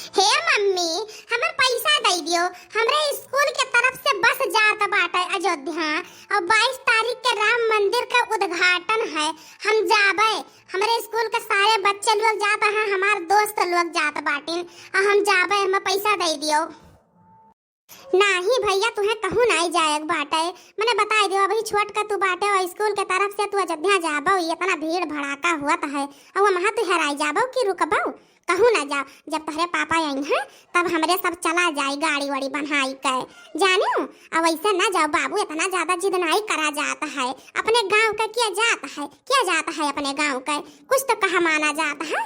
हे mummy, हमर पैसा दे दियो। हमरे स्कूल के तरफ से बस जात बाटे अयोध्या और 22 तारीख के राम मंदिर का उद्घाटन है। हम जाबे, हमारे स्कूल के सारे बच्चे लोग जाते हैं, हमारे दोस्त लोग जात बाटे और हम जाबे। हमें पैसा दे दियो। नहीं भैया, तुम्हें कहूँ नहीं जाए बाटे, मैंने बता दियो। अभी छोट का तू बाटे और स्कूल के तरफ से तू अयोध्या जाबो, इतना भीड़ भड़ाका हुआ है और वहाँ तू हेराई जाबो कि रुकबो? कहूँ ना जा। जब तुम्हारे पापा आई हैं तब हमरे सब चला जाए गाड़ी वाड़ी बनाई के, जानो। अब ऐसे ना जाओ बाबू, इतना ज्यादा जिद नहीं करा जाता है। अपने गांव का क्या जाता है, क्या जाता है अपने गांव का, कुछ तो कहा माना जाता है।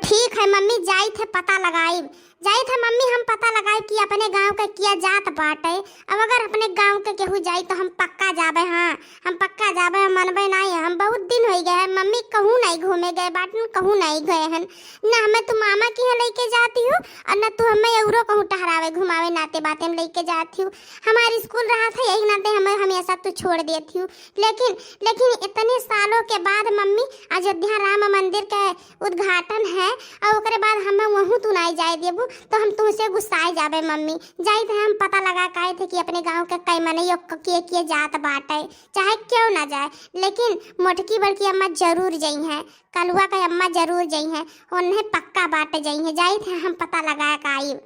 ठीक है मम्मी, जाई थे पता लगाई, जाई थे मम्मी हम पता लगाए कि अपने गांव का क्या जात बाटे। अब अगर अपने गांव के केहू जाई तो हम पक्का जाबे। हाँ, हम पक्का जाबे, हम मनबे नहीं। हम बहुत दिन हो गए हैं मम्मी, कहूँ नहीं घूमे गए बाटन, कहूँ नहीं गए हैं ना। हमें तू मामा की यहाँ लेके जाती हूँ और न तू हमें एवरो कहूँ टहरावे घुमावे नाते बाते में लेके जाती हूँ। हमारी स्कूल रहा था यही नाते हमें हमेशा तू छोड़ देती हूँ। लेकिन इतने सालों के बाद मम्मी अयोध्या राम मंदिर का उद्घाटन है और उसके बाद हमें वहाँ तू नहीं जाए देबू तो हम तुमसे गुस्साए जाबे मम्मी। जाई थे हम पता लगा काहे थे कि अपने गांव के कई मने यो के जात बाटे, चाहे क्यों ना जाए। लेकिन मोटकी बड़की अम्मा जरूर जाई हैं, कलुआ का अम्मा जरूर जाई हैं, उन्हें पक्का बाटे जाई हैं। जाई थे हम पता लगा काई।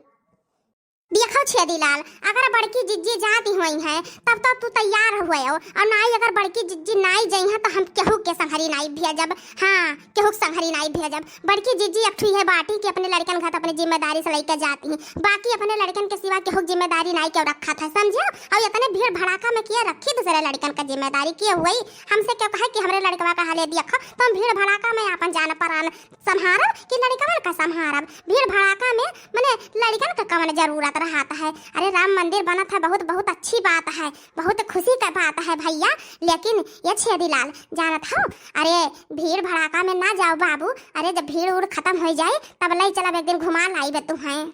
देखो छेदीलाल, अगर बड़की जिज्जी जाती हुई है तब तो तू तैयार हुए हो, और नहीं अगर बड़की जिज्जी नहीं जाई है तो हम केहू के संहरी नहीं भेजब। हाँ, केहू के संहरी नहीं भेजब। बड़की जिज्जी अठुई है बाटी कि अपने लड़कन घर अपनी जिम्मेदारी से लेकर जाती हैं, बाकी अपने लड़कन के सिवा केहू जिम्मेदारी नहीं क्यों रखा था, समझो। और इतने भीड़ भड़ाका में किया रखी दूसरे लड़कन का जिम्मेदारी क्यों हुई? हमसे क्यों कहा कि हमारे लड़कवा का हाले देखो तो हम भीड़ भड़ाका में अपन जान परान संहारब कि लड़कवन का संहारब? भीड़ भड़ाका में मैंने लड़कन का कवन जरूरत रहता है। अरे राम मंदिर बना था, बहुत बहुत अच्छी बात है, बहुत खुशी का बात है भैया। लेकिन ये छेदीलाल जानत हो, अरे भीड़ भड़ाका में ना जाओ बाबू। अरे जब भीड़ उड़ खत्म हो जाए तब ले चला एक दिन घुमा लाई बे तुम्हें।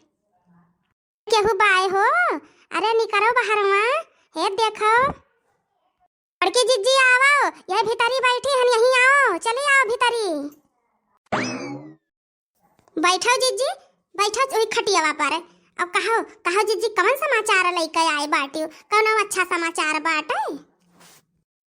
केहू बाय हो? अरे निकलो बाहर वहाँ, हे देखो बड़की जिज्जी आओ, यही भीतरी बैठी हम, यहीं आओ, चले आओ भीतरी। बैठो जिज्जी, बैठो वही खटियावा पर। अब कहो जिज्जी, कौन समाचार लेके आए बाटी? कौन अच्छा समाचार बाटे?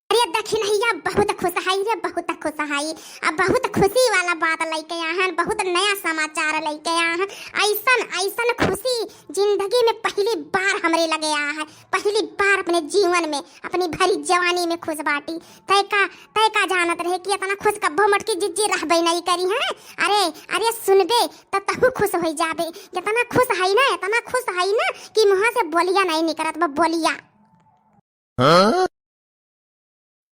अरे देखी भैया, बहुत खुश है रे, बहुत खुश है। अब बहुत खुशी वाला बात लेके आए हैं, बहुत नया समाचार लेके आए हैं। ऐसन खुशी जिंदगी में पहली बार हमरे लगे आया है, पहली बार अपने जीवन में, अपनी भरी जवानी में खुश बाटी। तय का जानत रहे कि इतना खुश कब्बो मटकी जिज्जी रहबे नहीं करी है। अरे सुनबे तो तहु खुश हो जाबे। इतना खुश है ना, इतना खुश है ना कि मुँह से बोलिया नहीं निकलत बा, बोलिया।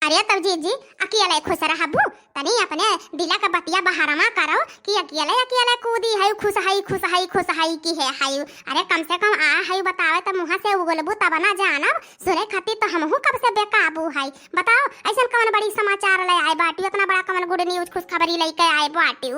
अरे तब जी अकेले खुश रहबू, तनी अपने दिला का बतिया बहारमा करो कि अकेले कूदी है, खुश है कि है। अरे कम से कम आ है बतावे तो मुँह से उगलबू तब ना जानब। सुने खातिर तो हमहू कब से बेकाबू है। बताओ ऐसा कौन बड़ी समाचार ले आए बाटी, इतना बड़ा कौन गुड न्यूज खुशखबरी लेके आए बाटी?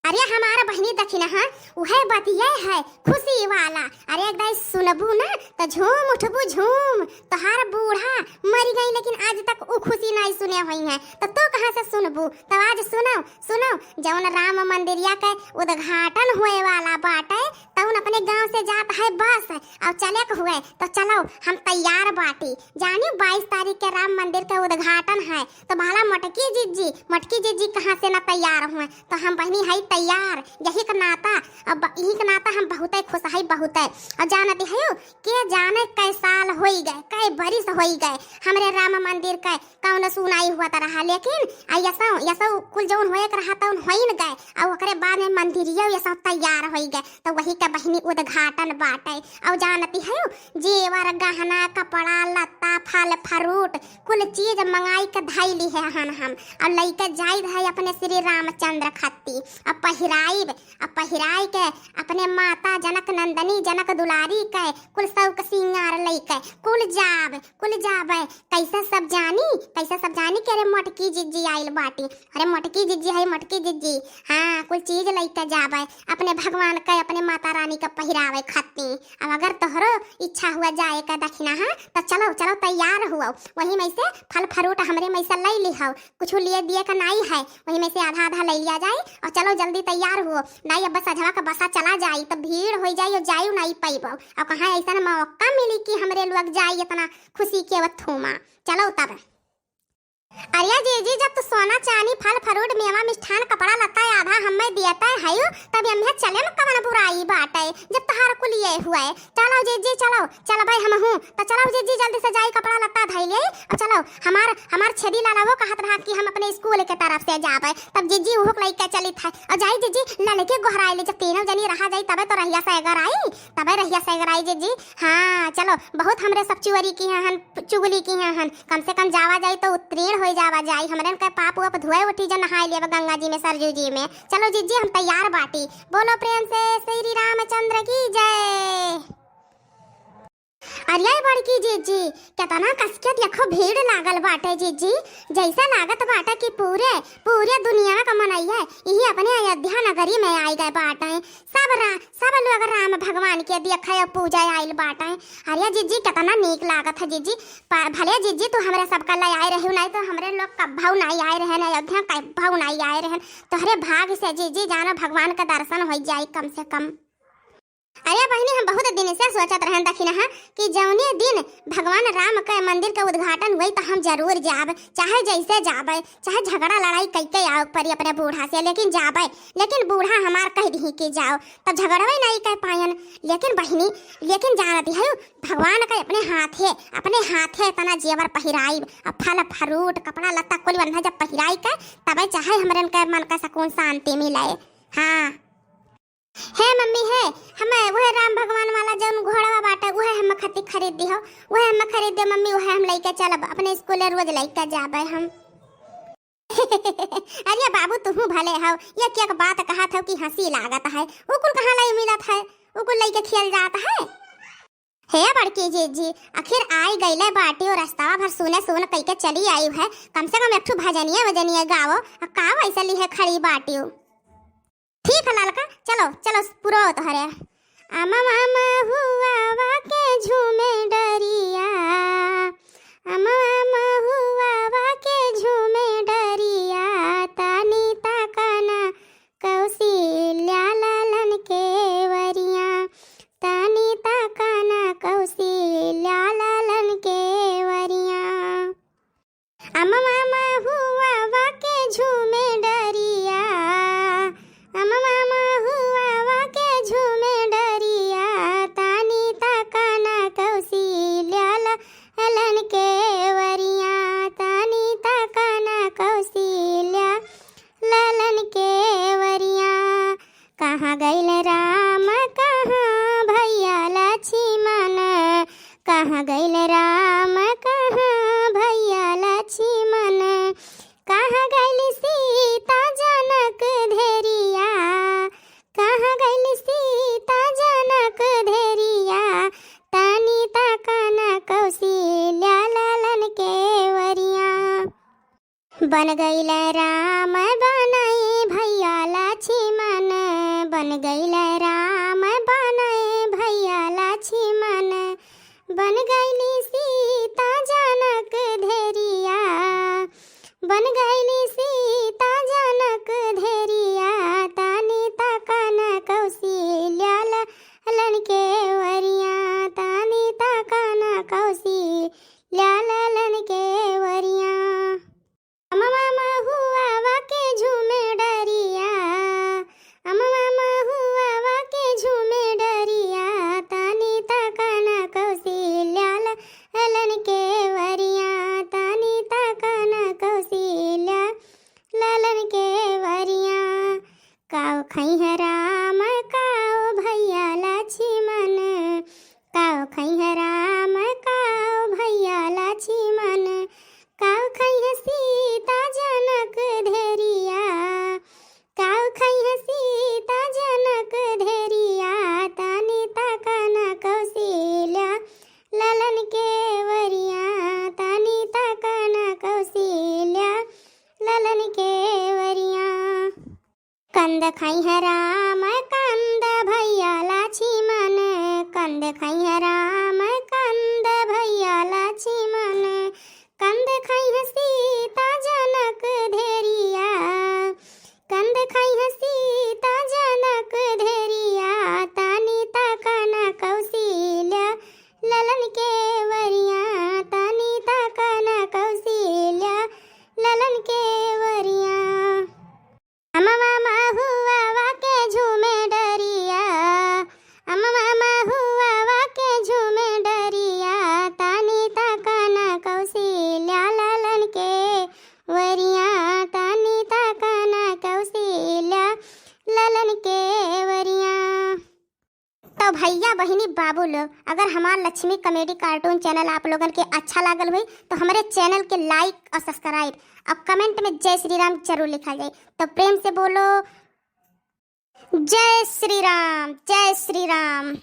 अरे हमारा बहनी दखिन है, वह बतिया है खुशी वाला। अरे एक दाई सुनबू ना तो झूम उठबू झूम। तोहार बूढ़ा मर गई लेकिन आज तक वो खुशी नहीं सुने हुई है, तो तू कहाँ से सुनबू? तो आज सुनो जौन राम मंदिरिया के उद्घाटन हुए वाला बाटे तौन अपने गांव से जात है बस। अब चले हुए तो चलो, हम तैयार बाटी। जानी 22 तारीख के राम मंदिर का उद्घाटन है, तो भाला मटकी जिज्जी कहाँ से ना तैयार हुए? तो हम बहनी है तैयार। यही का नाता, अब यही का नाता हम बहुत खुश है, बहुत है। और जानते हो के जाने कई साल हो गए, कई बरिस हो गए हमरे राम मंदिर के कौन सुनाई हुआ था रहा। लेकिन ऐसा कुल जौन होए रहा था हो ही न गए, और ओकरे बाद में मंदिरिया ये सब तैयार हो गए। तो वही का बहनी उद्घाटन बाटे। और जानती हो जेवर गहना कपड़ा लत्ता फल फ्रूट कुल चीज मंगाई के धैली है हम और लेके जाई है अपने श्री रामचंद्र खत्ती। अब पहिराई के अपने माता जनक नंदनी जनक दुलारी के कुल सब सिंगार लेके कुल जाबे। कैसा सब जानी के रे मोटकी जिज्जी आइल बाटी। अरे मोटकी जिज्जी है, मोटकी जिज्जी, हाँ कुल चीज लेके जाबे अपने भगवान के, अपने माता रानी का पहिरावे खत्ती। अब अगर तोहरो इच्छा हुआ जाए का दक्षिणा है तो चलो चलो तैयार हुआ, वही में से फल फ्रूट हमरे में से ले लिहो, कुछ लिए दिए का नहीं है, वही में से आधा आधा ले लिया जाए और चलो जल्दी तैयार हो। नहीं अब बस अझवा का बसा चला जाई तो भीड़ हो जाई और जायू नहीं पैबो, और कहाँ ऐसा मौका मिली कि हमरे लोग जाए इतना खुशी के थूमा। चलो तब अरे जी जब तो सोना चांदी फल फ्रूट मेवा मिष्ठान कपड़ा लता है आधा हमें दियाता है हायो, तब हमें चले में कवन बुराई बात है जब तहार कुल ये हुआ है। चलो जी चलो चलो भाई हम हूं तो चलो जी जल्दी से जाई कपड़ा लता धई ले और चलो हमार छेदी लाला वो कहत रहा कि हम अपने स्कूल के तरफ से जाबे, तब जीजी वो लइका चली था और जाई जीजी लड़के गोहराई ले जब तीनों जनी रहा जाई तबे तो रहिया से अगर आई तबे रहिया से अगर आई जीजी। हां चलो बहुत हमरे सब चुवरी की हन चुगली की हन, कम से कम जावा जाई तो उत्तीर्ण हो जावा जाई, हमरन के पाप हुआ धुए उठी जो नहाई लेवा गंगा जी में सरजू जी में। चलो जीजी हम तैयार बाटी, बोलो प्रेम से श्री रामचंद्र की जय। अरे बड़की जीजी कितना कसके देखो भीड़ लागल बाटे जीजी, जैसा लागत बाटे कि पूरे दुनिया का मनैया यही अपने अयोध्या नगरी में आई गए बाटे, सब लोग राम भगवान के देखे और पूजा आइल बाटे। अरे जीजी कितना नीक लागत है जीजी, भले जीजी तू हमरे सबका ले आए रही, नहीं तो हमरे लोग कब्भाऊ नहीं आए रहे अयोध्या, कब्भाऊ नहीं आए रहे, तोहरे भाग से जीजी जानो भगवान का दर्शन हो जाए कम से कम। अरे बहनी हम बहुत दिन से सोचत रहन दखिन है कि जौने दिन भगवान राम के मंदिर का उद्घाटन हुई तो हम जरूर जाब, चाहे जैसे जाबे, चाहे झगड़ा लड़ाई कई आओ परी अपने बूढ़ा से, लेकिन जाबे, लेकिन बूढ़ा हमार कह दी कि जाओ तब झगड़वे नहीं कह पायन। लेकिन बहनी लेकिन जानती है भगवान का अपने हाथे तना जेवर पहिराई, फल फ्रूट कपड़ा लत्ता कुल बंधा जब पहिराई के तब चाहे हमरन के मन का सुकून शांति मिले। हाँ है मम्मी है हमें वह राम भगवान वाला जौन घोड़ा बाटे वह हम खती खरीद दी हो, वह हम खरीद दे मम्मी, वह हम लेके चलब अपने स्कूल रोज लेके जाबे हम। अरे बाबू तुम भले हो, ये क्या बात कहा था कि हंसी लागत है, वो कुल कहाँ लाई मिलत है, वो कुल लेके खेल जाता है। हे बड़की जीजी आखिर आई गईले बाटी और रास्ता भर सुन कई के चली आई है, कम से कम एक ठो भजनिया गावो का वैसा ली है खड़ी बाटी। ठीक है लालका चलो चलो पूरा तोहरे आमा मामा हुआ वा के झूमे डरिया, आमा मामा हुआ वा के झूमे डरिया, तानी ताकाना कौशल्या लालन के वरिया, तानी ताकाना कौशल्या लालन के वरिया। आमा मामा हुआ वा के झूमे डरिया, आमा मामा हुआ वा के झूमे डरिया, तानी ताकाना कौशल्या लालन के वरिया, तानी ताकाना कौशल्या लालन के वरिया। कहाँ गइल राम कहाँ भैया लक्ष्मण, कहाँ गइल राम कहाँ भैया लक्ष्मण, कहाँ गइल सीता जनक धेरिया, कहाँ गइल सीता जनक धेरिया, तानी ताकाना कौशल्या लालन के वरिया। बन गइल राम बनाए भैया लक्ष्मण, बन गइल राम बनाए भैया लक्ष्मण, बन गइली सीता जनक धेरिया, बन गइली सीता जनक धेरिया, तानी ताकाना कौशल्या लालन के वरिया, तानी ताकाना कौशल्या लालन के वरिया। अम्मा मामा हुआ वा के झूमे डरिया, अम्मा मामा हुआ वा के झूमे डरिया, तानी ताकाना कौशल्या लालन के वरिया, तानी ताकाना कौशल्या लालन के वरिया। काव खई है राम काव भैया लक्ष्मण, काव खई है राम काव भैया लक्ष्मण, काव खई है सीता जनक धेरिया, काव खई है सीता जनक धेरिया, तानी ताकाना कौशल्या लालन के वरिया, तानी ताकाना कौशल्या लालन के वरिया। कंद खई है राम कंद भैया लक्ष्मण, खाई है राम, कंद भैया लक्ष्मण, कंद खाई है सीता जनक धेरिया, कंद खाई है सीता जनक धेरिया, तानी तकन कौशल्या ललन के वरिया, तानी तकन कौशल्या ललन के वरिया। अमवा महुआ के झूमे डरिया, अमवा महुआ के झूमे डरिया, तानी तकन कौशल्या ललन के वरिया, तानी तकन कौशल्या ललन के वरिया। तो भैया बहिनी बाबू लोग, अगर हमारा लक्ष्मी कॉमेडी कार्टून चैनल आप लोगन के अच्छा लागल हुई तो हमारे चैनल के लाइक और सब्सक्राइब और कमेंट में जय श्री राम जरूर लिखा जाए। तो प्रेम से बोलो जय श्री राम, जय श्री राम।